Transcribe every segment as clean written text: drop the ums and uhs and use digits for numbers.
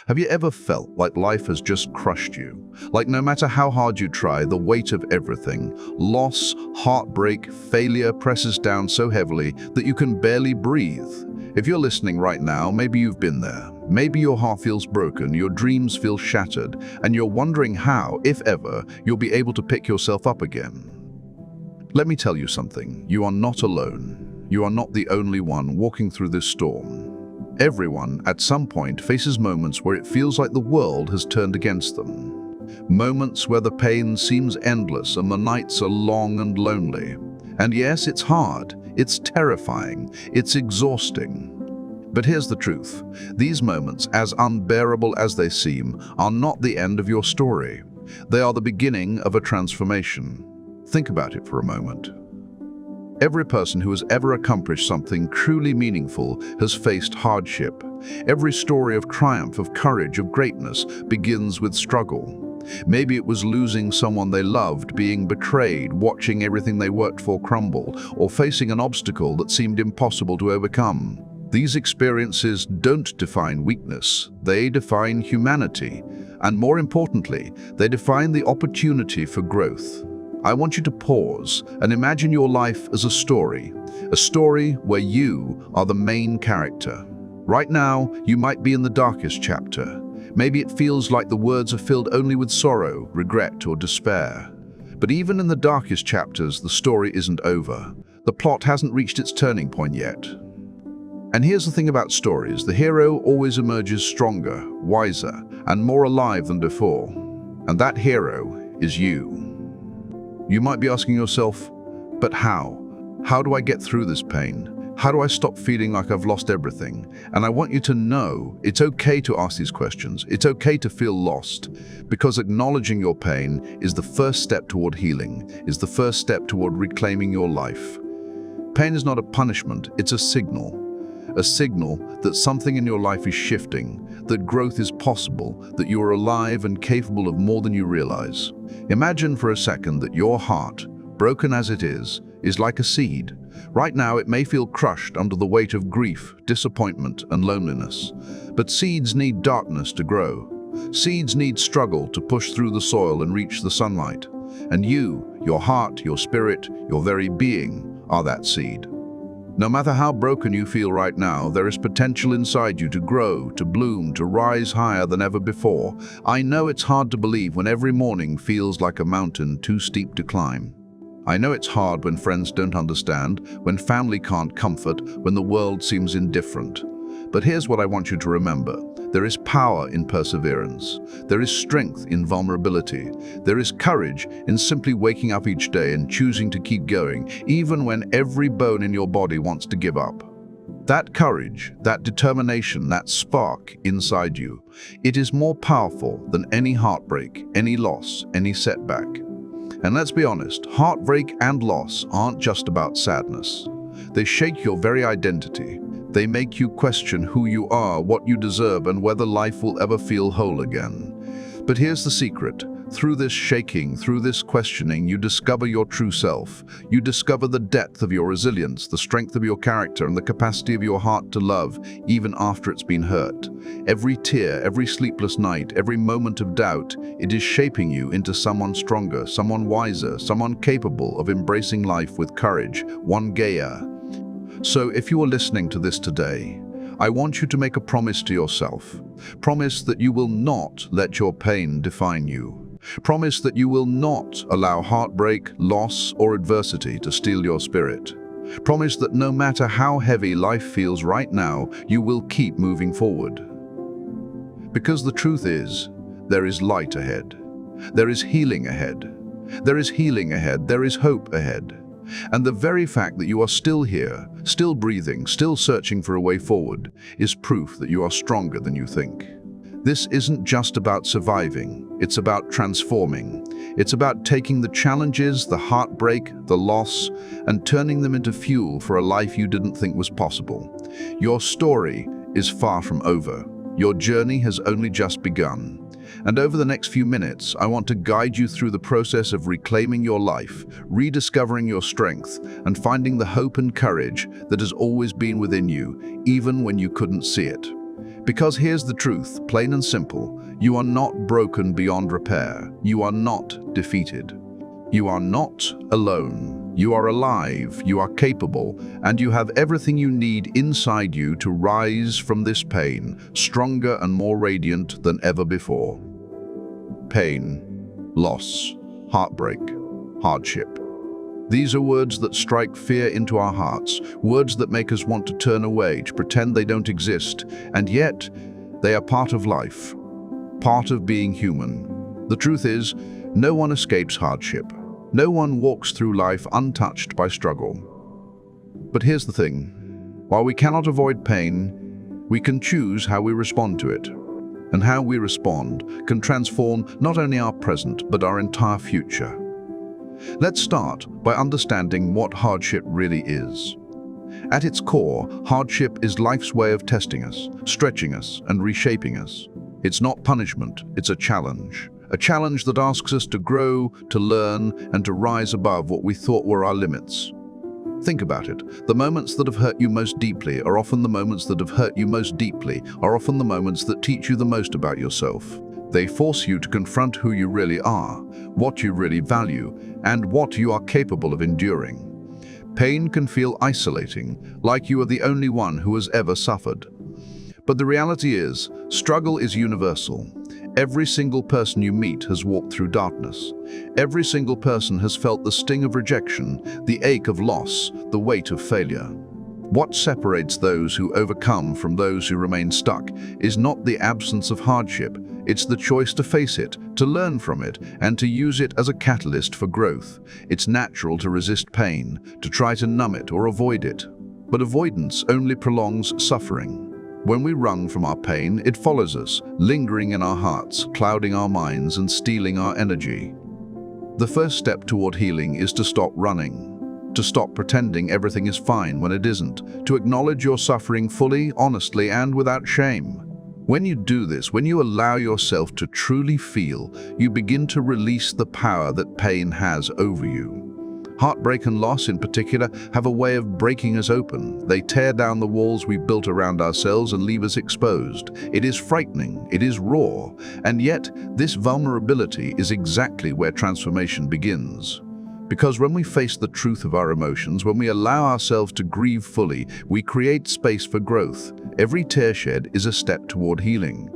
Have you ever felt like life has just crushed you? Like no matter how hard you try, the weight of everything, loss, heartbreak, failure presses down so heavily that you can barely breathe. If you're listening right now, maybe you've been there. Maybe your heart feels broken, your dreams feel shattered, and you're wondering how, if ever, you'll be able to pick yourself up again. Let me tell you something. You are not alone. You are not the only one walking through this storm. Everyone, at some point, faces moments where it feels like the world has turned against them. Moments where the pain seems endless and the nights are long and lonely. And yes, it's hard, it's terrifying, it's exhausting. But here's the truth. These moments, as unbearable as they seem, are not the end of your story. They are the beginning of a transformation. Think about it for a moment. Every person who has ever accomplished something truly meaningful has faced hardship. Every story of triumph, of courage, of greatness begins with struggle. Maybe it was losing someone they loved, being betrayed, watching everything they worked for crumble, or facing an obstacle that seemed impossible to overcome. These experiences don't define weakness, they define humanity. And more importantly, they define the opportunity for growth. I want you to pause and imagine your life as a story where you are the main character. Right now, you might be in the darkest chapter. Maybe it feels like the words are filled only with sorrow, regret, or despair. But even in the darkest chapters, the story isn't over. The plot hasn't reached its turning point yet. And here's the thing about stories. The hero always emerges stronger, wiser, and more alive than before. And that hero is you. You might be asking yourself, but how? How do I get through this pain? How do I stop feeling like I've lost everything? And I want you to know it's okay to ask these questions. It's okay to feel lost, because acknowledging your pain is the first step toward healing, is the first step toward reclaiming your life. Pain is not a punishment, it's a signal that something in your life is shifting, that growth is possible, that you are alive and capable of more than you realize. Imagine for a second that your heart, broken as it is like a seed. Right now it may feel crushed under the weight of grief, disappointment, and loneliness. But seeds need darkness to grow. Seeds need struggle to push through the soil and reach the sunlight. And you, your heart, your spirit, your very being, are that seed. No matter how broken you feel right now, there is potential inside you to grow, to bloom, to rise higher than ever before. I know it's hard to believe when every morning feels like a mountain too steep to climb. I know it's hard when friends don't understand, when family can't comfort, when the world seems indifferent. But here's what I want you to remember. There is power in perseverance. There is strength in vulnerability. There is courage in simply waking up each day and choosing to keep going, even when every bone in your body wants to give up. That courage, that determination, that spark inside you, it is more powerful than any heartbreak, any loss, any setback. And let's be honest, heartbreak and loss aren't just about sadness. They shake your very identity. They make you question who you are, what you deserve, and whether life will ever feel whole again. But here's the secret. Through this shaking, through this questioning, you discover your true self. You discover the depth of your resilience, the strength of your character, and the capacity of your heart to love, even after it's been hurt. Every tear, every sleepless night, every moment of doubt, it is shaping you into someone stronger, someone wiser, someone capable of embracing life with courage, one Gaia. So if you are listening to this today, I want you to make a promise to yourself. Promise that you will not let your pain define you. Promise that you will not allow heartbreak, loss, or adversity to steal your spirit. Promise that no matter how heavy life feels right now, you will keep moving forward. Because the truth is, there is light ahead. There is healing ahead. There is healing ahead. There is hope ahead. And the very fact that you are still here, still breathing, still searching for a way forward, is proof that you are stronger than you think. This isn't just about surviving, it's about transforming. It's about taking the challenges, the heartbreak, the loss, and turning them into fuel for a life you didn't think was possible. Your story is far from over. Your journey has only just begun. And over the next few minutes, I want to guide you through the process of reclaiming your life, rediscovering your strength, and finding the hope and courage that has always been within you, even when you couldn't see it. Because here's the truth, plain and simple. You are not broken beyond repair. You are not defeated. You are not alone. You are alive, you are capable, and you have everything you need inside you to rise from this pain, stronger and more radiant than ever before. Pain, loss, heartbreak, hardship. These are words that strike fear into our hearts, words that make us want to turn away, to pretend they don't exist, and yet they are part of life, part of being human. The truth is, no one escapes hardship. No one walks through life untouched by struggle. But here's the thing. While we cannot avoid pain, we can choose how we respond to it. And how we respond can transform not only our present, but our entire future. Let's start by understanding what hardship really is. At its core, hardship is life's way of testing us, stretching us, and reshaping us. It's not punishment, it's a challenge. A challenge that asks us to grow, to learn, and to rise above what we thought were our limits. Think about it. The moments that have hurt you most deeply are often the moments that teach you the most about yourself. They force you to confront who you really are, what you really value, and what you are capable of enduring. Pain can feel isolating, like you are the only one who has ever suffered. But the reality is, struggle is universal. Every single person you meet has walked through darkness. Every single person has felt the sting of rejection, the ache of loss, the weight of failure. What separates those who overcome from those who remain stuck is not the absence of hardship, it's the choice to face it, to learn from it, and to use it as a catalyst for growth. It's natural to resist pain, to try to numb it or avoid it. But avoidance only prolongs suffering. When we run from our pain, it follows us, lingering in our hearts, clouding our minds, and stealing our energy. The first step toward healing is to stop running, to stop pretending everything is fine when it isn't, to acknowledge your suffering fully, honestly, and without shame. When you do this, when you allow yourself to truly feel, you begin to release the power that pain has over you. Heartbreak and loss, in particular, have a way of breaking us open. They tear down the walls we built around ourselves and leave us exposed. It is frightening, it is raw, and yet this vulnerability is exactly where transformation begins. Because when we face the truth of our emotions, when we allow ourselves to grieve fully, we create space for growth. Every tear shed is a step toward healing.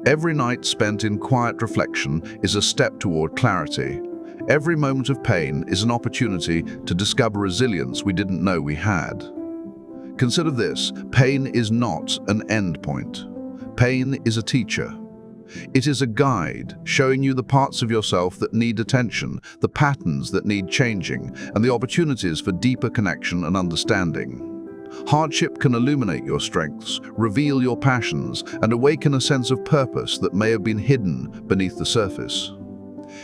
Every night spent in quiet reflection is a step toward clarity. Every moment of pain is an opportunity to discover resilience we didn't know we had. Consider this, pain is not an end point. Pain is a teacher. It is a guide, showing you the parts of yourself that need attention, the patterns that need changing, and the opportunities for deeper connection and understanding. Hardship can illuminate your strengths, reveal your passions, and awaken a sense of purpose that may have been hidden beneath the surface.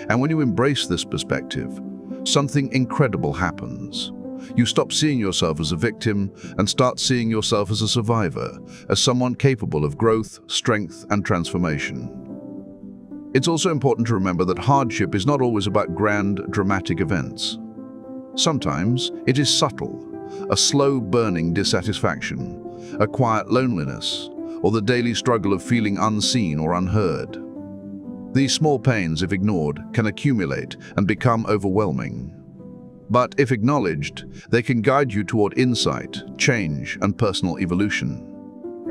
And when you embrace this perspective, something incredible happens. You stop seeing yourself as a victim and start seeing yourself as a survivor, as someone capable of growth, strength, and transformation. It's also important to remember that hardship is not always about grand, dramatic events. Sometimes it is subtle, a slow burning dissatisfaction, a quiet loneliness, or the daily struggle of feeling unseen or unheard. These small pains, if ignored, can accumulate and become overwhelming. But if acknowledged, they can guide you toward insight, change, and personal evolution.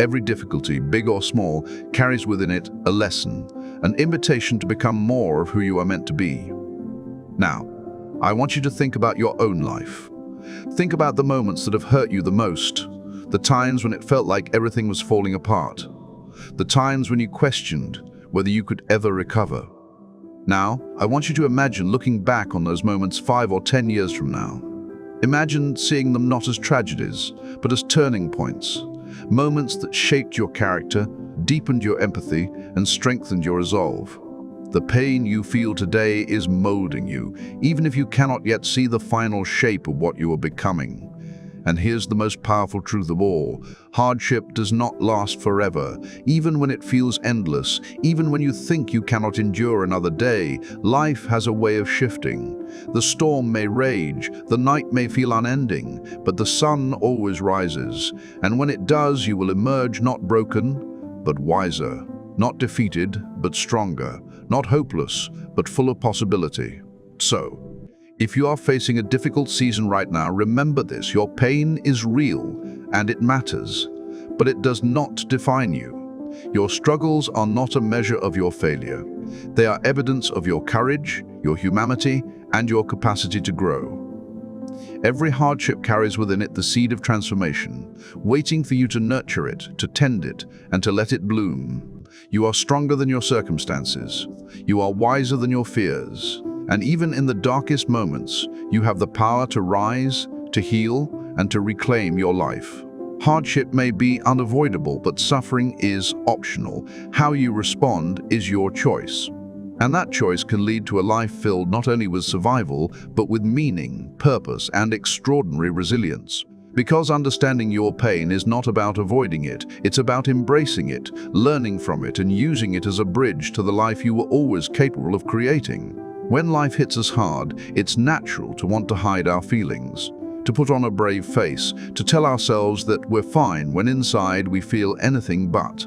Every difficulty, big or small, carries within it a lesson, an invitation to become more of who you are meant to be. Now, I want you to think about your own life. Think about the moments that have hurt you the most, the times when it felt like everything was falling apart, the times when you questioned whether you could ever recover. Now, I want you to imagine looking back on those moments 5 or 10 years from now. Imagine seeing them not as tragedies, but as turning points, moments that shaped your character, deepened your empathy, and strengthened your resolve. The pain you feel today is molding you, even if you cannot yet see the final shape of what you are becoming. And here's the most powerful truth of all. Hardship does not last forever. Even when it feels endless, even when you think you cannot endure another day, life has a way of shifting. The storm may rage, the night may feel unending, but the sun always rises. And when it does, you will emerge not broken, but wiser. Not defeated, but stronger. Not hopeless, but full of possibility. So, if you are facing a difficult season right now, remember this: your pain is real and it matters, but it does not define you. Your struggles are not a measure of your failure. They are evidence of your courage, your humanity, and your capacity to grow. Every hardship carries within it the seed of transformation, waiting for you to nurture it, to tend it, and to let it bloom. You are stronger than your circumstances. You are wiser than your fears. And even in the darkest moments, you have the power to rise, to heal, and to reclaim your life. Hardship may be unavoidable, but suffering is optional. How you respond is your choice. And that choice can lead to a life filled not only with survival, but with meaning, purpose, and extraordinary resilience. Because understanding your pain is not about avoiding it, it's about embracing it, learning from it, and using it as a bridge to the life you were always capable of creating. When life hits us hard, it's natural to want to hide our feelings, to put on a brave face, to tell ourselves that we're fine when inside we feel anything but.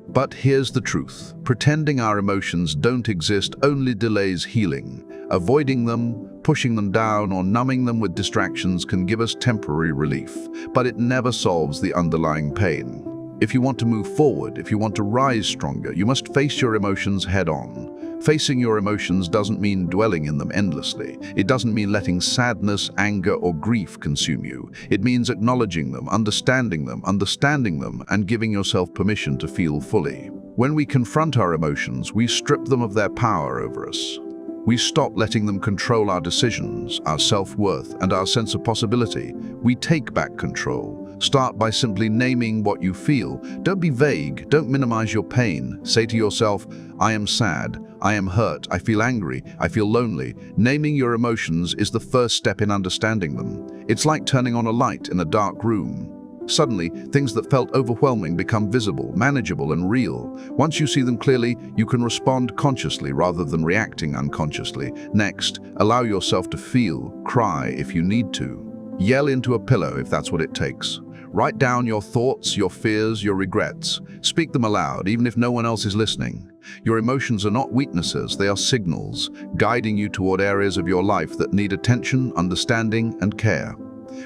But here's the truth: pretending our emotions don't exist only delays healing. Avoiding them, pushing them down, or numbing them with distractions can give us temporary relief, but it never solves the underlying pain. If you want to move forward, if you want to rise stronger, you must face your emotions head-on. Facing your emotions doesn't mean dwelling in them endlessly. It doesn't mean letting sadness, anger, or grief consume you. It means acknowledging them, understanding them, and giving yourself permission to feel fully. When we confront our emotions, we strip them of their power over us. We stop letting them control our decisions, our self-worth, and our sense of possibility. We take back control. Start by simply naming what you feel. Don't be vague. Don't minimize your pain. Say to yourself, I am sad, I am hurt, I feel angry, I feel lonely. Naming your emotions is the first step in understanding them. It's like turning on a light in a dark room. Suddenly, things that felt overwhelming become visible, manageable, and real. Once you see them clearly, you can respond consciously rather than reacting unconsciously. Next, allow yourself to feel, cry if you need to. Yell into a pillow if that's what it takes. Write down your thoughts, your fears, your regrets. Speak them aloud, even if no one else is listening. Your emotions are not weaknesses, they are signals, guiding you toward areas of your life that need attention, understanding, and care.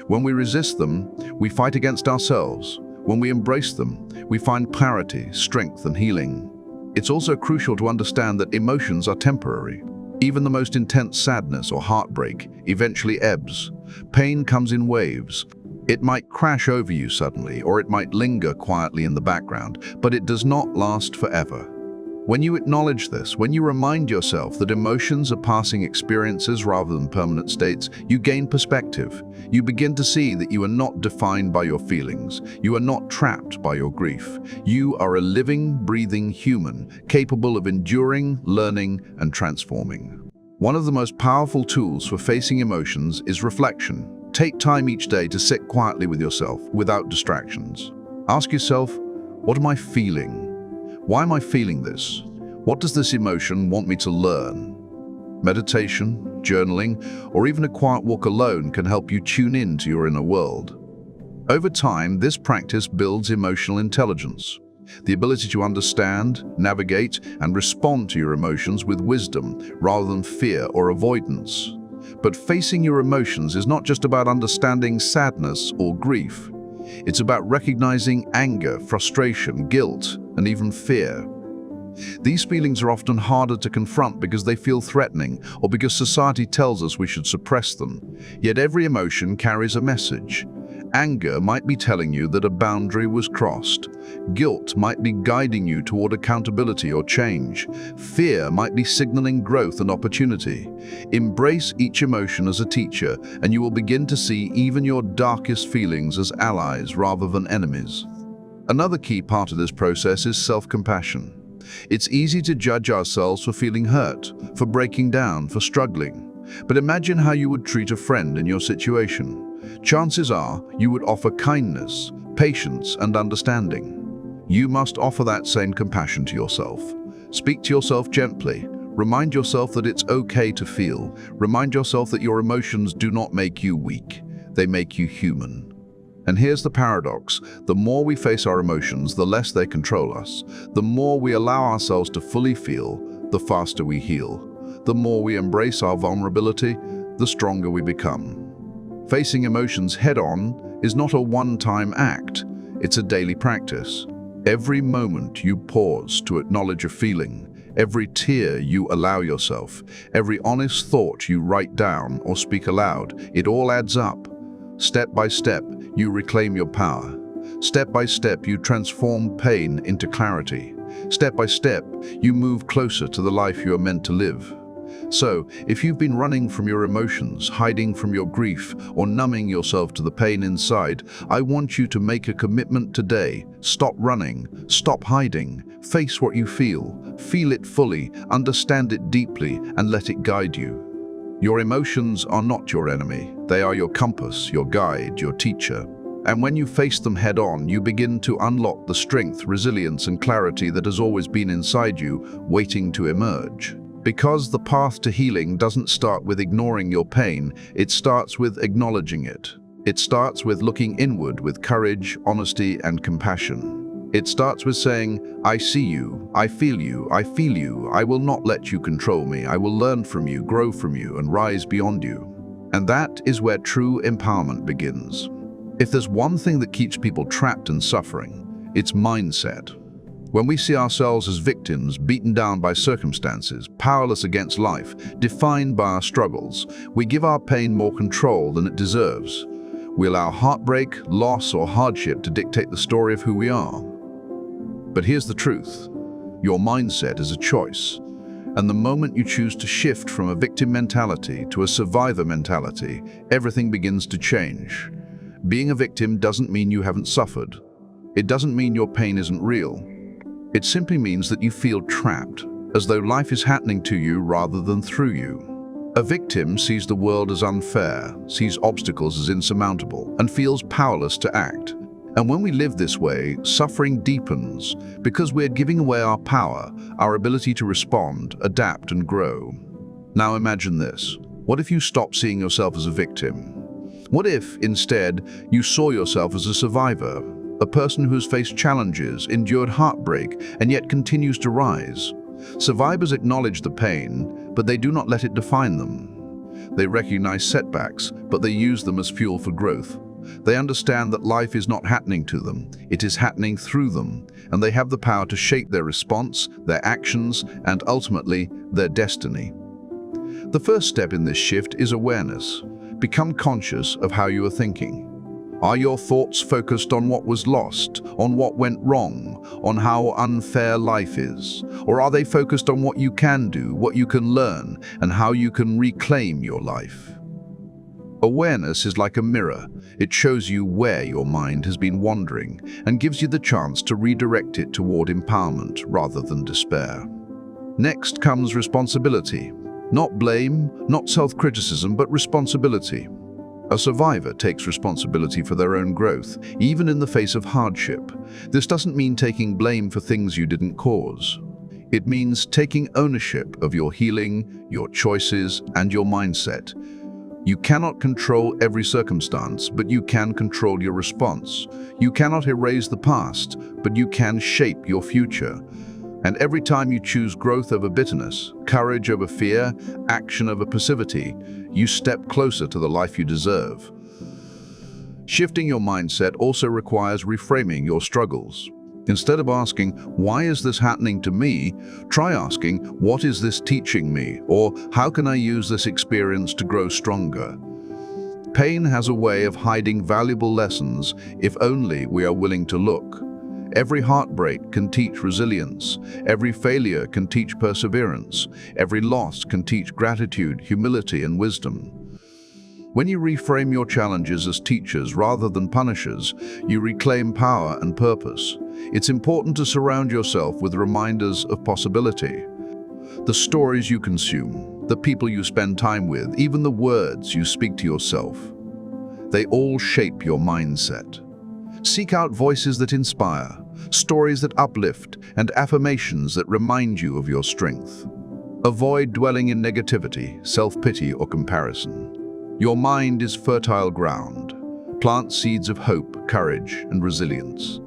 When we resist them, we fight against ourselves. When we embrace them, we find clarity, strength, and healing. It's also crucial to understand that emotions are temporary. Even the most intense sadness or heartbreak eventually ebbs. Pain comes in waves. It might crash over you suddenly, or it might linger quietly in the background, but it does not last forever. When you acknowledge this, when you remind yourself that emotions are passing experiences rather than permanent states, you gain perspective. You begin to see that you are not defined by your feelings. You are not trapped by your grief. You are a living, breathing human, capable of enduring, learning, and transforming. One of the most powerful tools for facing emotions is reflection. Take time each day to sit quietly with yourself, without distractions. Ask yourself, what am I feeling? Why am I feeling this? What does this emotion want me to learn? Meditation, journaling, or even a quiet walk alone can help you tune in to your inner world. Over time, this practice builds emotional intelligence, the ability to understand, navigate, and respond to your emotions with wisdom rather than fear or avoidance. But facing your emotions is not just about understanding sadness or grief. It's about recognizing anger, frustration, guilt, and even fear. These feelings are often harder to confront because they feel threatening or because society tells us we should suppress them. Yet every emotion carries a message. Anger might be telling you that a boundary was crossed. Guilt might be guiding you toward accountability or change. Fear might be signaling growth and opportunity. Embrace each emotion as a teacher, and you will begin to see even your darkest feelings as allies rather than enemies. Another key part of this process is self-compassion. It's easy to judge ourselves for feeling hurt, for breaking down, for struggling. But imagine how you would treat a friend in your situation. Chances are you would offer kindness, patience, and understanding. You must offer that same compassion to yourself. Speak to yourself gently. Remind yourself that it's okay to feel. Remind yourself that your emotions do not make you weak. They make you human. And here's the paradox. The more we face our emotions, the less they control us. The more we allow ourselves to fully feel, the faster we heal. The more we embrace our vulnerability, the stronger we become. Facing emotions head-on is not a one-time act. It's a daily practice. Every moment you pause to acknowledge a feeling, every tear you allow yourself, every honest thought you write down or speak aloud, it all adds up. Step by step, you reclaim your power. Step by step, you transform pain into clarity. Step by step, you move closer to the life you are meant to live. So, if you've been running from your emotions, hiding from your grief, or numbing yourself to the pain inside, I want you to make a commitment today. Stop running, stop hiding, face what you feel it fully, understand it deeply, and let it guide you. Your emotions are not your enemy. They are your compass, your guide, your teacher. And when you face them head-on, you begin to unlock the strength, resilience, and clarity that has always been inside you, waiting to emerge. Because the path to healing doesn't start with ignoring your pain, it starts with acknowledging it. It starts with looking inward with courage, honesty, and compassion. It starts with saying, I see you, I feel you, I will not let you control me, I will learn from you, grow from you, and rise beyond you. And that is where true empowerment begins. If there's one thing that keeps people trapped and suffering, it's mindset. When we see ourselves as victims, beaten down by circumstances, powerless against life, defined by our struggles, we give our pain more control than it deserves. We allow heartbreak, loss, or hardship to dictate the story of who we are. But here's the truth. Your mindset is a choice. And the moment you choose to shift from a victim mentality to a survivor mentality, everything begins to change. Being a victim doesn't mean you haven't suffered. It doesn't mean your pain isn't real. It simply means that you feel trapped, as though life is happening to you rather than through you. A victim sees the world as unfair, sees obstacles as insurmountable, and feels powerless to act. And when we live this way, suffering deepens because we're giving away our power, our ability to respond, adapt, and grow. Now imagine this. What if you stopped seeing yourself as a victim? What if, instead, you saw yourself as a survivor, a person who has faced challenges, endured heartbreak, and yet continues to rise? Survivors acknowledge the pain, but they do not let it define them. They recognize setbacks, but they use them as fuel for growth. They understand that life is not happening to them, it is happening through them, and they have the power to shape their response, their actions, and ultimately, their destiny. The first step in this shift is awareness. Become conscious of how you are thinking. Are your thoughts focused on what was lost, on what went wrong, on how unfair life is? Or are they focused on what you can do, what you can learn, and how you can reclaim your life? Awareness is like a mirror. It shows you where your mind has been wandering and gives you the chance to redirect it toward empowerment rather than despair. Next comes responsibility. Not blame, not self-criticism, but responsibility. A survivor takes responsibility for their own growth, even in the face of hardship. This doesn't mean taking blame for things you didn't cause. It means taking ownership of your healing, your choices, and your mindset. You cannot control every circumstance, but you can control your response. You cannot erase the past, but you can shape your future. And every time you choose growth over bitterness, courage over fear, action over passivity, you step closer to the life you deserve. Shifting your mindset also requires reframing your struggles. Instead of asking, why is this happening to me? Try asking, what is this teaching me? Or how can I use this experience to grow stronger? Pain has a way of hiding valuable lessons if only we are willing to look. Every heartbreak can teach resilience. Every failure can teach perseverance. Every loss can teach gratitude, humility, and wisdom. When you reframe your challenges as teachers rather than punishers, you reclaim power and purpose. It's important to surround yourself with reminders of possibility. The stories you consume, the people you spend time with, even the words you speak to yourself, they all shape your mindset. Seek out voices that inspire, stories that uplift, and affirmations that remind you of your strength. Avoid dwelling in negativity, self-pity, or comparison. Your mind is fertile ground. Plant seeds of hope, courage, and resilience,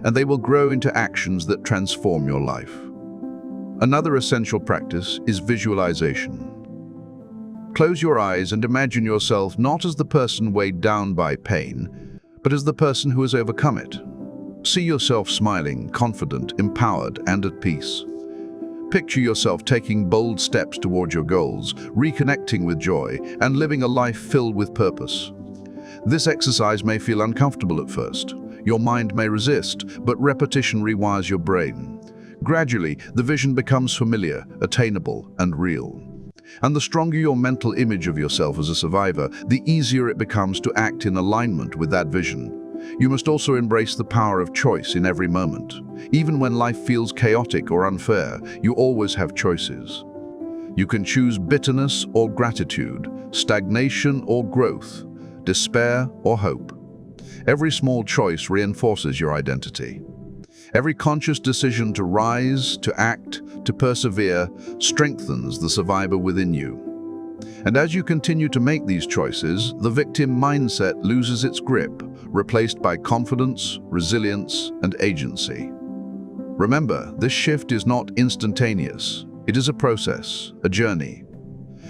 and they will grow into actions that transform your life. Another essential practice is visualization. Close your eyes and imagine yourself not as the person weighed down by pain, but as the person who has overcome it. See yourself smiling, confident, empowered, and at peace. Picture yourself taking bold steps toward your goals, reconnecting with joy, and living a life filled with purpose. This exercise may feel uncomfortable at first. Your mind may resist, but repetition rewires your brain. Gradually, the vision becomes familiar, attainable, and real. And the stronger your mental image of yourself as a survivor, the easier it becomes to act in alignment with that vision. You must also embrace the power of choice in every moment. Even when life feels chaotic or unfair, you always have choices. You can choose bitterness or gratitude, stagnation or growth, despair or hope. Every small choice reinforces your identity. Every conscious decision to rise, to act, to persevere, strengthens the survivor within you. And as you continue to make these choices, the victim mindset loses its grip, replaced by confidence, resilience, and agency. Remember, this shift is not instantaneous. It is a process, a journey.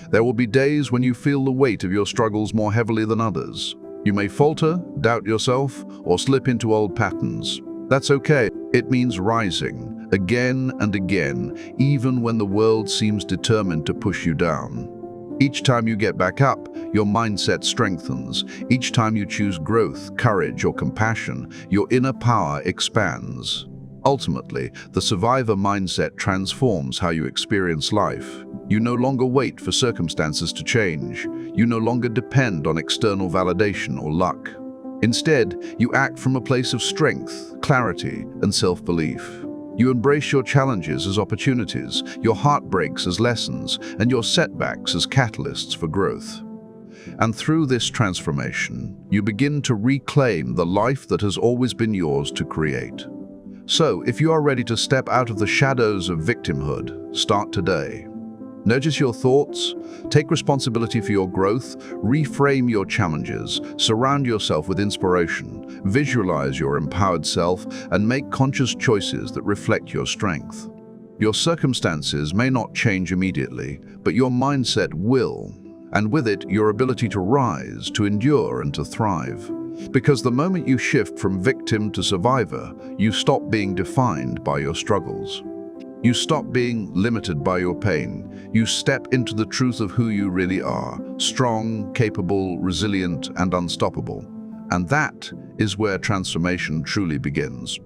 There will be days when you feel the weight of your struggles more heavily than others. You may falter, doubt yourself, or slip into old patterns. That's okay. It means rising, again and again, even when the world seems determined to push you down. Each time you get back up, your mindset strengthens. Each time you choose growth, courage, or compassion, your inner power expands. Ultimately, the survivor mindset transforms how you experience life. You no longer wait for circumstances to change. You no longer depend on external validation or luck. Instead, you act from a place of strength, clarity, and self-belief. You embrace your challenges as opportunities, your heartbreaks as lessons, and your setbacks as catalysts for growth. And through this transformation, you begin to reclaim the life that has always been yours to create. So, if you are ready to step out of the shadows of victimhood, start today. Notice your thoughts, take responsibility for your growth, reframe your challenges, surround yourself with inspiration, visualize your empowered self, and make conscious choices that reflect your strength. Your circumstances may not change immediately, but your mindset will, and with it, your ability to rise, to endure, and to thrive. Because the moment you shift from victim to survivor, you stop being defined by your struggles. You stop being limited by your pain. You step into the truth of who you really are, strong, capable, resilient, and unstoppable. And that is where transformation truly begins.